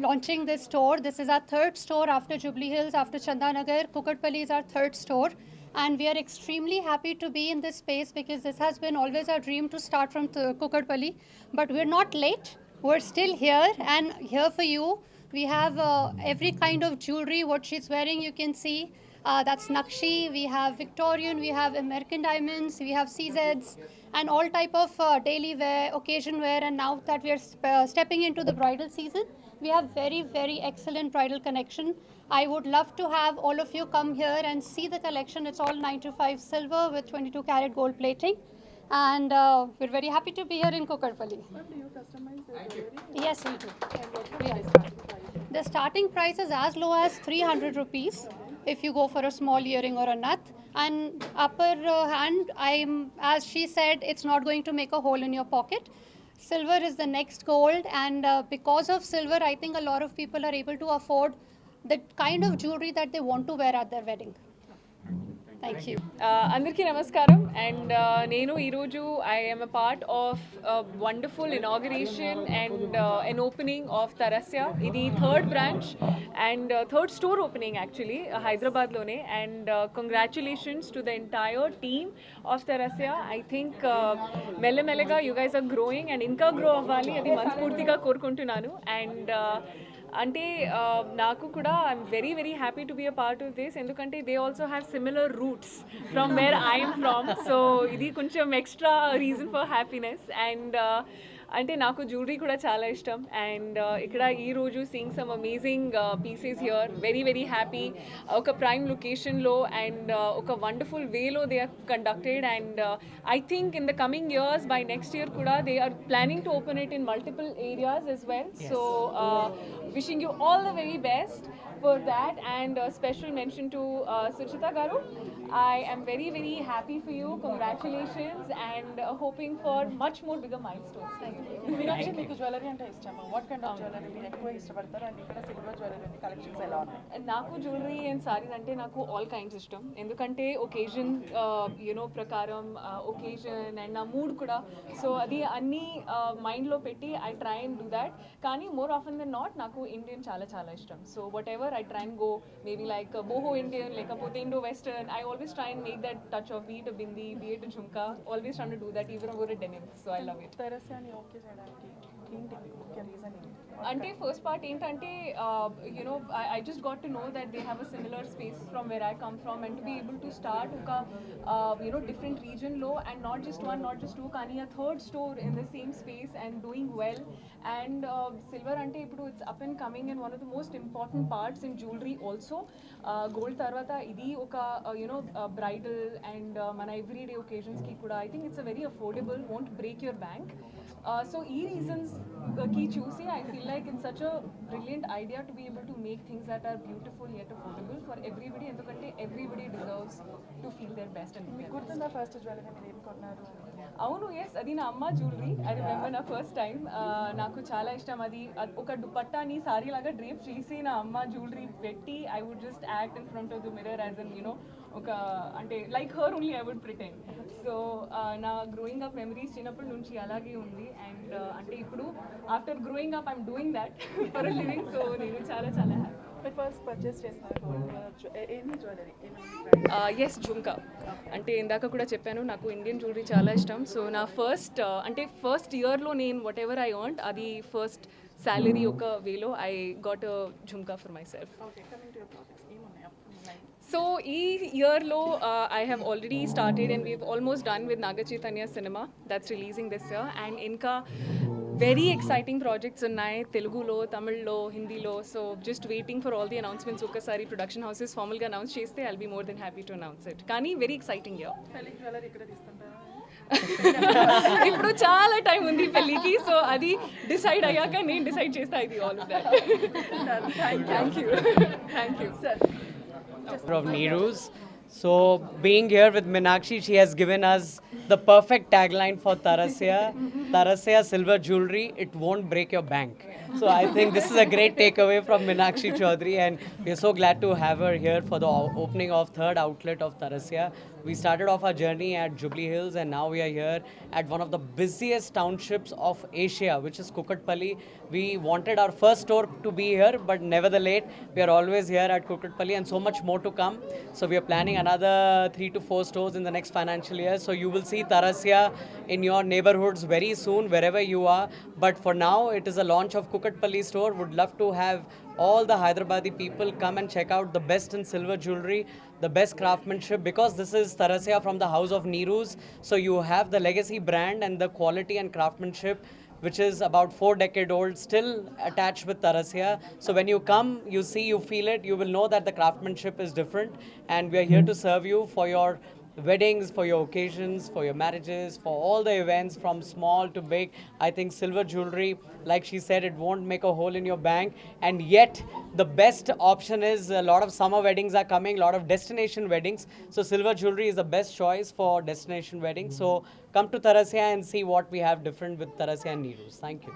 launching this store. This is our third store after Jubilee Hills, after Chandanagar. Kukatpally is our third store. And we are extremely happy to be in this space because this has been always our dream to start from Kukatpally. But we're not late. We're still here and here for you. We have every kind of jewelry. What she's wearing, you can see. That's Nakshi. We have Victorian. We have American diamonds. We have CZs and all type of daily wear, occasion wear. And now that we are stepping into the bridal season, we have very, very excellent bridal collection. I would love to have all of you come here and see the collection. It's all 925 silver with 22 karat gold plating. And we're very happy to be here in Kukatpally. Do you customize the jewelry? Yes, we do. And what's the price, starting price? The starting price is as low as 300 rupees if you go for a small earring or a nut. And upper hand, as she said, it's not going to make a hole in your pocket. Silver is the next gold, and because of silver, I think a lot of people are able to afford the kind of jewelry that they want to wear at their wedding. Thank you. అందరికీ నమస్కారం and నేను ఈరోజు I am a part of a wonderful inauguration and an opening of Tarasya. ఇది third branch and third store opening actually హైదరాబాద్లోనే and congratulations to the entire team of Tarasya. I think మెల్లమెల్లగా you guys are growing and ఇంకా grow అవ్వాలి అది మనస్ఫూర్తిగా కోరుకుంటున్నాను and అంటే నాకు కూడా I'm very very happy to be a part of this ఎందుకంటే they also have similar roots from where I'm from so ఇది కొంచెం extra reason for happiness and అంటే నాకు జ్యువెలరీ కూడా చాలా ఇష్టం అండ్ ఇక్కడ ఈరోజు seeing some amazing pieces here very very happy ఒక ప్రైమ్ లొకేషన్లో అండ్ ఒక వండర్ఫుల్ వేలో they are conducted and I think in the coming years by next year కూడా they are planning to open it in multiple areas as well. So wishing you all the very best for that and a special mention to Suchita Garu. I am very very happy for you. Congratulations and hoping for much more bigger milestones. Thank you. Meenakshi మీకు jewellery అంటే ఇష్టమా? What kind of jewellery మీరు ఎక్కువ ఇష్టపడతారు? And ఇక్కడ silver jewellery collections ఎలా ఉన్నాయి? నాకు జ్యువెలరీ అండ్ సారీస్ అంటే నాకు ఆల్ కైండ్స్ ఇష్టం ఎందుకంటే ఒకేజన్ యూనో ప్రకారం ఒకేజన్ అండ్ నా మూడ్ కూడా సో అది అన్నీ మైండ్లో పెట్టి I try and do that కానీ మోర్ ఆఫెన్ దెన్ నాట్ నాకు ఇండియన్ చాలా చాలా ఇష్టం so what ever I try and go maybe like boho Indian, like a Indo Western. I always try and make that touch of be it a bindi, be it a jhumka. Always trying to do that even over a denim. So I love it. తెరస్యాని okay చేయడానికి ఏంటి ముఖ్య reason ఏంటి? అంటే first part ఏంటంటే you know I just got to know that they have a similar space from where I come from and to be able to start ఒక you know different రీజన్లో and not just one not just two కానీ a third store in the same space and doing well and silver అంటే ఇప్పుడు it's up and coming and one of the most important parts in jewellery also gold తర్వాత ఇది ఒక you know bridal and మన everyday ఒకేజన్స్కి కూడా I think it's a very affordable won't break your bank so e reasons ki choose I feel like it's such a brilliant idea to be able to make things that are beautiful yet affordable for everybody endukante everybody deserves to feel their best and మీకు గుర్తుందా first jewellery మీరు ఏం కొన్నారు? అవును yes అది నా అమ్మ jewellery I remember నా ఫస్ట్ టైం నాకు చాలా ఇష్టం అది ఒక దుపట్టాని సారీ లాగా డ్రేప్ చేసి నా అమ్మ జ్యువెలరీ పెట్టి I would just act in front of the mirror as an you know ఒక అంటే like her only I would pretend so నా గ్రోయింగ్ అప్ మెమరీస్ చిన్నప్పటి నుంచి అలాగే ఉంది అండ్ అంటే ఇప్పుడు after growing up I'm doing that for a living so నేను చాలా చాలా హ్యాపీ మీరు ఫస్ట్ పర్చేస్ చేసినారు ఏమి జ్యువెలరీ? ఎస్ జుంకా అంటే ఇందాక కూడా చెప్పాను నాకు ఇండియన్ జ్యువెలరీ చాలా ఇష్టం సో నా ఫస్ట్ అంటే ఫస్ట్ ఇయర్లో నేను వాట్ ఎవర్ ఐ ఎర్న్డ్ అది ఫస్ట్ శాలరీ ఒక వేలో I got a jhumka for my self. Okay coming to your projects ఏమున్నాయి అప్కమింగ్? సో ఈ ఇయర్లో I have already started and weave almost done with Naga Chaitanya cinema that's releasing this year and ఇంకా very exciting projects ఉన్నాయి తెలుగులో తమిళ్లో హిందీలో so just waiting for all the announcements ఒకసారి production houses ఫార్మల్గా announce చేస్తే I'll be more than happy to announce it కానీ very exciting year. పెళ్లి jewellery ఇక్కడ తీసుకుంటారా? ఇప్పుడు చాలా టైం ఉంది పెళ్ళికి సో అది డిసైడ్ అయ్యాక నేను డిసైడ్ చేస్తా ఇది all of that. Thank you thank you sir. Of Neeru's. So being here with Meenakshi, she has given us the perfect tagline for Tarasya. Tarasya silver jewelry, it won't break your bank. So I think this is a great takeaway from Meenakshi Chaudhary and we are so glad to have her here for the opening of third outlet of Tarasya. We started off our journey at Jubilee Hills, and now we are here at one of the busiest townships of Asia, which is Kukatpally. We wanted our first store to be here, but nevertheless, we are always here at Kukatpally, and so much more to come. So we are planning another 3 to 4 stores in the next financial year. So you will see Tarasya in your neighborhoods very soon, wherever you are. But for now, it is a launch of Kukatpally store. Would love to have all the Hyderabadi people come and check out the best in silver jewelry, the best craftsmanship, because this is Tarasya from the house of Neeru's. So you have the legacy brand and the quality and craftsmanship, which is about 4 decades old, still attached with Tarasya. So when you come, you see, you feel it, you will know that the craftsmanship is different. And we are here to serve you for your weddings, for your occasions, for your marriages, for all the events from small to big. I think silver jewelry, like she said, it won't make a hole in your bank. And yet, the best option is a lot of summer weddings are coming, a lot of destination weddings. So silver jewelry is the best choice for destination weddings. So come to Tarasya and see what we have different with Tarasya and Neeru's. Thank you.